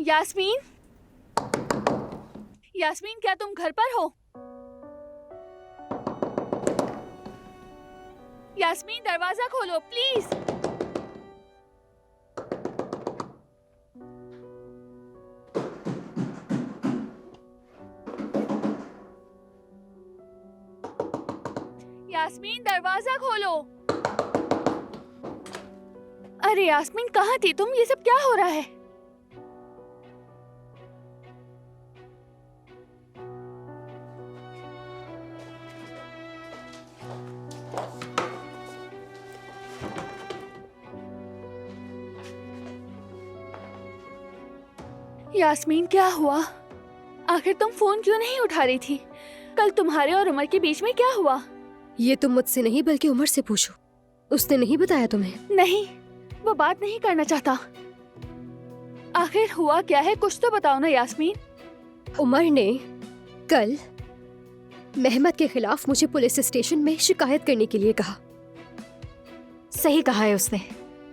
यास्मीन, यास्मीन क्या तुम घर पर हो? यास्मीन दरवाजा खोलो प्लीज। यास्मीन दरवाजा खोलो। अरे यास्मीन कहाँ थी तुम? ये सब क्या हो रहा है? यास्मीन क्या हुआ? आखिर तुम फोन क्यों नहीं उठा रही थी? कल तुम्हारे और उमर के बीच में क्या हुआ? ये तुम मुझसे नहीं बल्कि उमर से पूछो। उसने नहीं बताया तुम्हें? नहीं, वो बात नहीं करना चाहता। आखिर हुआ क्या है, कुछ तो बताओ ना यास्मीन। उमर ने कल मेहमत के खिलाफ मुझे पुलिस स्टेशन में शिकायत करने के लिए कहा। सही कहा है उसने।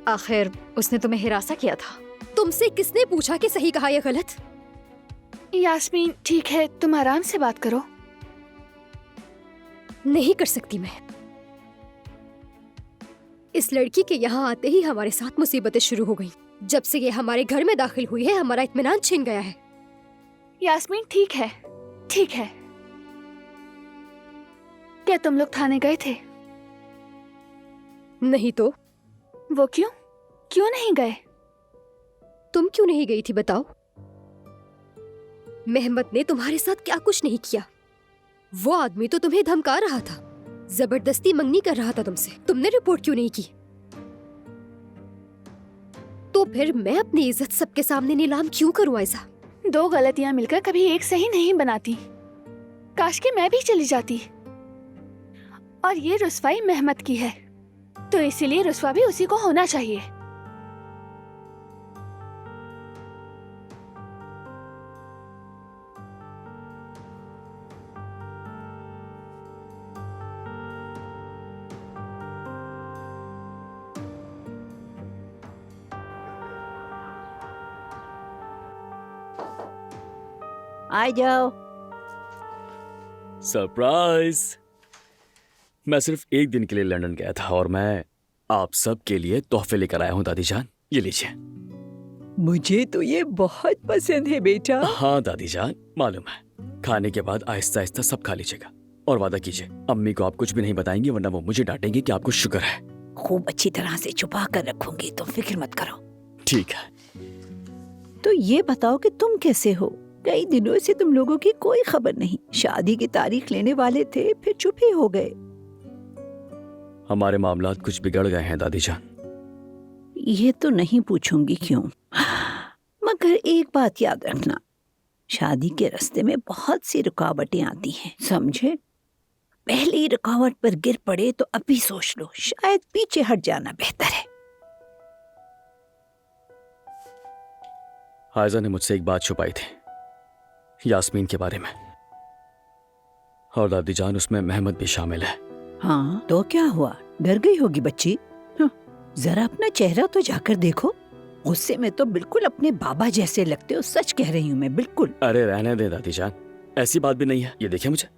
आखिर उसने तुम्हें हिरासा किया था। तुमसे किसने पूछा कि सही कहा या गलत? यास्मीन ठीक है, तुम आराम से बात करो। नहीं कर सकती मैं। इस लड़की के यहाँ आते ही हमारे साथ मुसीबतें शुरू हो गईं। जब से ये हमारे घर में दाखिल हुई है हमारा इत्मीनान छिन गया है। यास्मीन ठीक है, ठीक है। क्या तुम लोग थाने गए थे? नहीं तो? वो क्यों? क्यों नहीं गए? तुम क्यों नहीं गई थी बताओ? मेहमत ने तुम्हारे साथ क्या कुछ नहीं किया। वो आदमी तो तुम्हें धमका रहा था, जबरदस्ती मंगनी कर रहा था तुमसे। तुमने रिपोर्ट क्यों नहीं की? तो फिर मैं अपनी इज्जत सबके सामने नीलाम क्यों करूं ऐसा? दो गलतियां मिलकर कभी एक सही नहीं बनाती। काश कि मैं भी चली जाती। और ये रुस्वाई मेहमत की है, तो इसीलिए रुस्वा भी उसी को होना चाहिए। आ जाओ। सरप्राइज! मैं सिर्फ एक दिन के लिए लंदन गया था और मैं आप सब के लिए तोहफे लेकर आया हूँ दादी जान। ये लीजिए। मुझे तो ये बहुत पसंद है बेटा। हाँ दादी जान, मालूम है। खाने के बाद आहिस्ता आहिस्ता सब खा लीजिएगा और वादा कीजिए अम्मी को आप कुछ भी नहीं बताएंगे, वरना वो मुझे डांटेंगे कि आपको शुगर है। खूब अच्छी तरह से छुपा कर रखूंगी, तुम फिक्र मत करो। ठीक है। तो ये बताओ कि तुम कैसे हो? कई दिनों से तुम लोगों की कोई खबर नहीं। शादी की तारीख लेने वाले थे, फिर चुप ही हो गए। हमारे मामलात कुछ बिगड़ गए हैं दादी जान। ये तो नहीं पूछूंगी क्यों, मगर एक बात याद रखना, शादी के रास्ते में बहुत सी रुकावटें आती हैं, समझे? पहली रुकावट पर गिर पड़े तो अभी सोच लो, शायद पीछे हट जाना बेहतर है। हायजा ने मुझसे एक बात छुपाई थी, यास्मीन के बारे में। और दादी जान उसमें मेहमत भी शामिल है। हाँ तो क्या हुआ, डर गई होगी बच्ची? जरा अपना चेहरा तो जाकर देखो। गुस्से में तो बिल्कुल अपने बाबा जैसे लगते हो, सच कह रही हूँ मैं, बिल्कुल। अरे रहने दे दादी जान, ऐसी बात भी नहीं है। ये देखिए मुझे।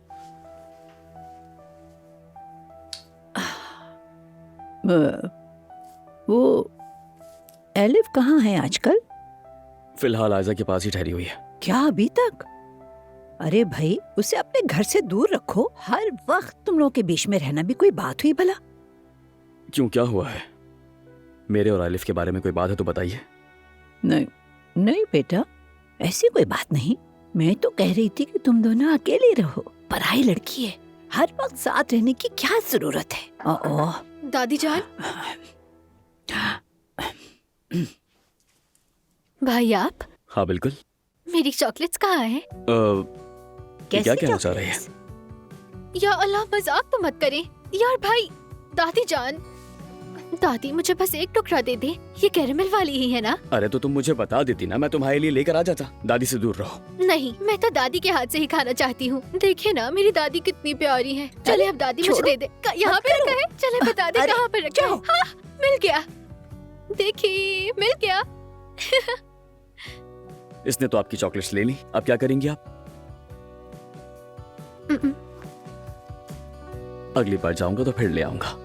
वो एलिफ कहाँ है आजकल? फिलहाल आयजा के पास ही ठहरी हुई है। क्या अभी तक? अरे भाई, उसे अपने घर से दूर रखो। हर वक्त तुम लोगों के बीच में रहना भी कोई बात हुई भला? क्यों, क्या हुआ है? मेरे और आलिफ के बारे में कोई बात है तो बताइए। नहीं नहीं बेटा, ऐसी कोई बात नहीं। मैं तो कह रही थी कि तुम दोनों अकेले रहो। पराई लड़की है, हर वक्त साथ रहने की क्या जरूरत है? ओह दादी जान। भाई आप? हाँ बिल्कुल। मेरी चॉकलेट्स कहाँ हैं? क्या कहना चाह रहे हैं? या अल्लाह, मजाक तो मत करें यार। भाई, दादी जान, दादी मुझे बस एक टुकड़ा दे दे। ये कैरेमल वाली ही है ना? अरे तो तुम मुझे बता देती ना, मैं तुम्हारे लिए लेकर आ जाता। दादी से दूर रहो। नहीं, मैं तो दादी के हाथ से ही खाना चाहती हूँ। देखिए ना, मेरी दादी कितनी प्यारी है। चले अब दादी मुझे दे दे। यहाँ पे रखा है, चले बता दे कहाँ पे रखा है। हाँ, मिल गया। देखिए, मिल गया। इसने तो आपकी चॉकलेट्स ले ली, अब क्या करेंगी आप? अगली बार जाऊंगा तो फिर ले आऊंगा।